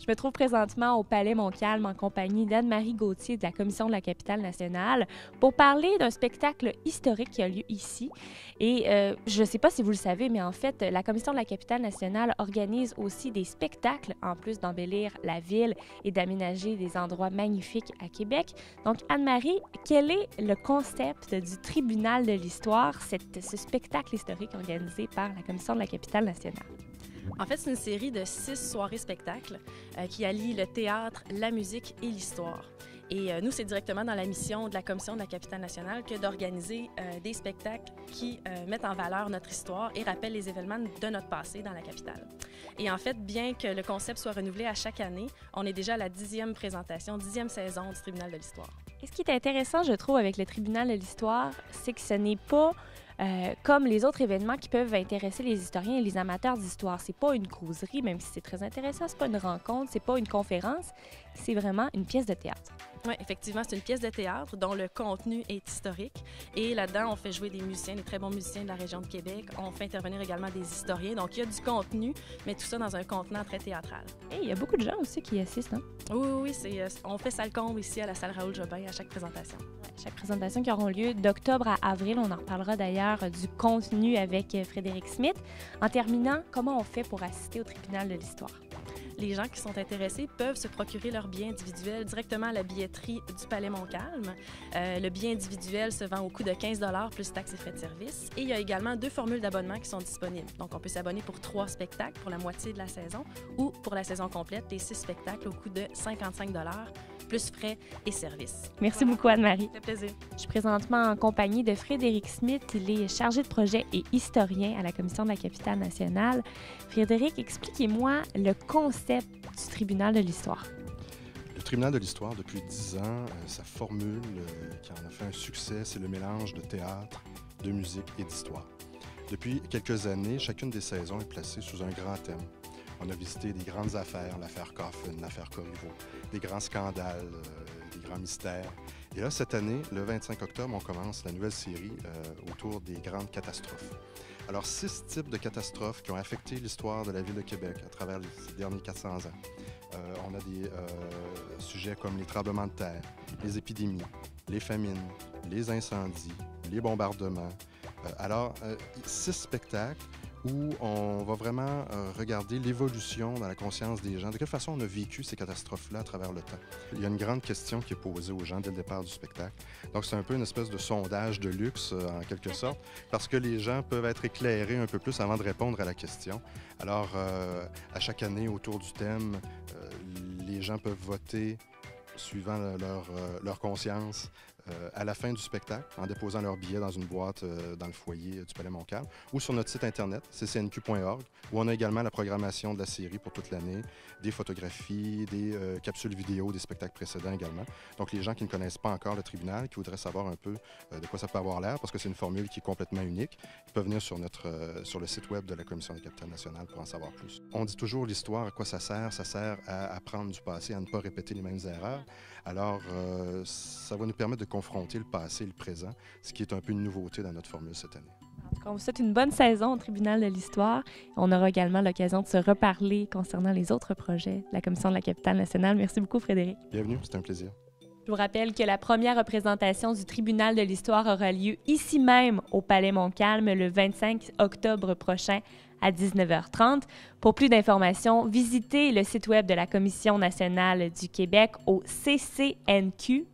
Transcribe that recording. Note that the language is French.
Je me trouve présentement au Palais Montcalm en compagnie d'Anne-Marie Gauthier de la Commission de la capitale nationale pour parler d'un spectacle historique qui a lieu ici. Et je ne sais pas si vous le savez, mais en fait, la Commission de la capitale nationale organise aussi des spectacles en plus d'embellir la ville et d'aménager des endroits magnifiques à Québec. Donc, Anne-Marie, quel est le concept du Tribunal de l'histoire, ce spectacle historique organisé par la Commission de la capitale nationale? En fait, c'est une série de 6 soirées-spectacles qui allient le théâtre, la musique et l'histoire. Et nous, c'est directement dans la mission de la Commission de la capitale nationale que d'organiser des spectacles qui mettent en valeur notre histoire et rappellent les événements de notre passé dans la capitale. Et en fait, bien que le concept soit renouvelé à chaque année, on est déjà à la 10e présentation, 10e saison du Tribunal de l'histoire. Et ce qui est intéressant, je trouve, avec le Tribunal de l'histoire, c'est que ce n'est pas comme les autres événements qui peuvent intéresser les historiens et les amateurs d'histoire. C'est pas une causerie, même si c'est très intéressant, c'est pas une rencontre, c'est pas une conférence, c'est vraiment une pièce de théâtre. Oui, effectivement, c'est une pièce de théâtre dont le contenu est historique. Et là-dedans, on fait jouer des musiciens, des très bons musiciens de la région de Québec. On fait intervenir également des historiens. Donc, il y a du contenu, mais tout ça dans un contenant très théâtral. Et il y a beaucoup de gens aussi qui assistent, hein? Oui, on fait salle comble ici à la salle Raoul-Jobin à chaque présentation. Chaque présentation qui auront lieu d'octobre à avril. On en reparlera d'ailleurs du contenu avec Frédéric Smith. En terminant, comment on fait pour assister au Tribunal de l'histoire? Les gens qui sont intéressés peuvent se procurer leur billet individuel directement à la billetterie du Palais Montcalm. Le billet individuel se vend au coût de 15 $ plus taxes et frais de service. Et il y a également 2 formules d'abonnement qui sont disponibles. Donc, on peut s'abonner pour 3 spectacles pour la moitié de la saison ou pour la saison complète, les 6 spectacles au coût de 55 $ plus frais et services. Merci beaucoup, Anne-Marie. Ça fait plaisir. Je suis présentement en compagnie de Frédéric Smith. Il est chargé de projet et historien à la Commission de la capitale nationale. Frédéric, expliquez-moi le concept du Tribunal de l'histoire. Le Tribunal de l'histoire, depuis 10 ans, sa formule qui en a fait un succès, c'est le mélange de théâtre, de musique et d'histoire. Depuis quelques années, chacune des saisons est placée sous un grand thème. On a visité des grandes affaires, l'affaire Coffin, l'affaire Corriveau, des grands scandales, des grands mystères. Et là, cette année, le 25 octobre, on commence la nouvelle série autour des grandes catastrophes. Alors, 6 types de catastrophes qui ont affecté l'histoire de la ville de Québec à travers les derniers 400 ans. On a des sujets comme les tremblements de terre, les épidémies, les famines, les incendies, les bombardements. Alors, 6 spectacles où on va vraiment regarder l'évolution dans la conscience des gens. De quelle façon on a vécu ces catastrophes-là à travers le temps? Il y a une grande question qui est posée aux gens dès le départ du spectacle. Donc, c'est un peu une espèce de sondage de luxe, en quelque sorte, parce que les gens peuvent être éclairés un peu plus avant de répondre à la question. Alors, à chaque année, autour du thème, les gens peuvent voter suivant leur conscience à la fin du spectacle, en déposant leur billet dans une boîte dans le foyer du Palais Montcalm, ou sur notre site internet, ccnq.org, où on a également la programmation de la série pour toute l'année, des photographies, des capsules vidéo des spectacles précédents également. Donc, les gens qui ne connaissent pas encore le tribunal, qui voudraient savoir un peu de quoi ça peut avoir l'air, parce que c'est une formule qui est complètement unique, ils peuvent venir sur le site web de la Commission de la capitale nationale pour en savoir plus. On dit toujours l'histoire, à quoi ça sert? Ça sert à apprendre du passé, à ne pas répéter les mêmes erreurs. Alors, ça va nous permettre de confronter le passé et le présent, ce qui est un peu une nouveauté dans notre formule cette année. En tout cas, on vous souhaite une bonne saison au Tribunal de l'histoire. On aura également l'occasion de se reparler concernant les autres projets de la Commission de la capitale nationale. Merci beaucoup, Frédéric. Bienvenue, c'était un plaisir. Je vous rappelle que la première représentation du Tribunal de l'histoire aura lieu ici même au Palais Montcalm le 25 octobre prochain à 19h30. Pour plus d'informations, visitez le site web de la Commission nationale du Québec au ccnq.org.